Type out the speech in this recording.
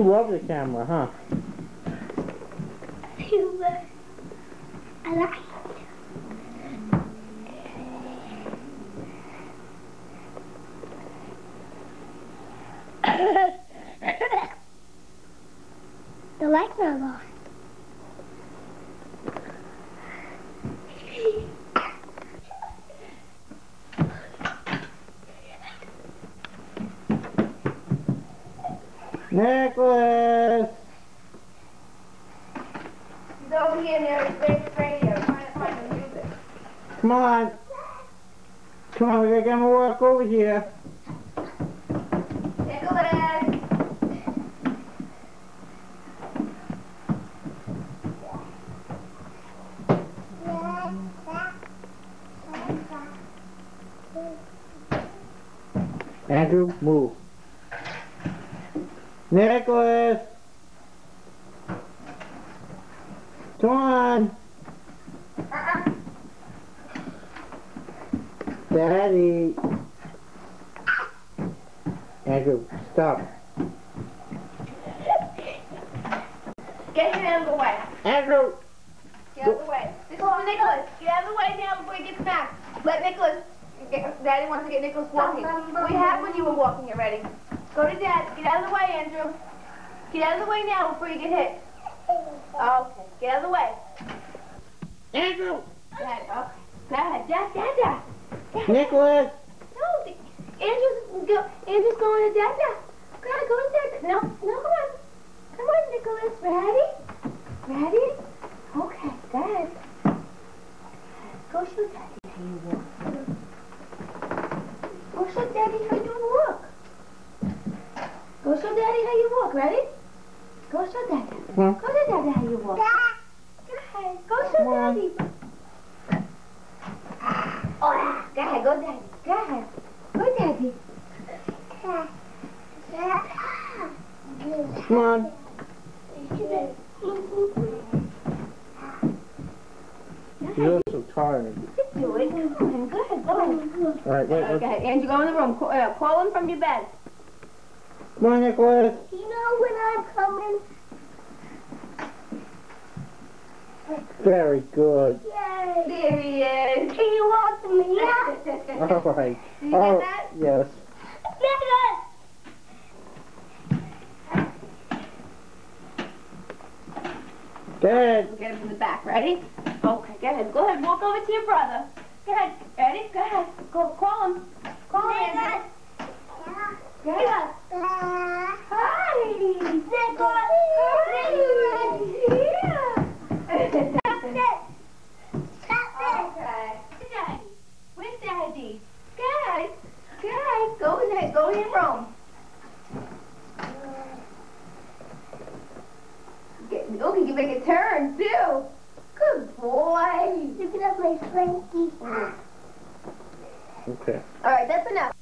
You love the camera, huh? I like it. The light's not on. Nicholas! He's over here near his big radio trying to find the music. Come on. Come on, we're gonna walk over here. Nicholas! Andrew, move. Nicholas! Come on! Daddy! Andrew, stop. Get him out of the way. Andrew! Get out of the way. This is Nicholas. Get out of the way now before he gets back. Let Nicholas. Daddy wants to get Nicholas walking. We had when you were walking already. Go to Dad. Get out of the way, Andrew. Get out of the way now before you get hit. Okay. Get out of the way. Andrew! Dad. Okay. Dad. Dad. Nicholas! No. Andrew's going to Dad. Go ahead. Go to Dad. No. Come on. Come on, Nicholas. Ready? Okay. Go ahead. Go show Daddy how you walk. Go show Daddy how you walk. Go show Daddy how you walk. Ready? Go show Daddy. Huh? Go show Daddy how you walk. Go ahead. Go show Daddy. Oh, go ahead. Go Daddy. Go ahead. Go Daddy. Come on. You're so tired. Do it. Come on. Go ahead. Go ahead. Alright, wait. Okay, Andrew, go in the room. Call him from your bed. Come on, Nicholas. You know when I'm coming? Very good. Yay! There he is. Can you walk to me? Alright. Did you get that? Yes. Nicholas! Dad. We'll get him from the back. Ready? Okay, go ahead. Go ahead. Walk over to your brother. Go ahead. Ready? Go ahead. Go. Call him. Call him, Andrew. Go ahead. Hi. Nicholas! Okay. Daddy. Where's Daddy? Guys. Go in there. Go in your room. Oh, you can make a turn, too. Good boy. You can have my slinky. Okay. All right, that's enough.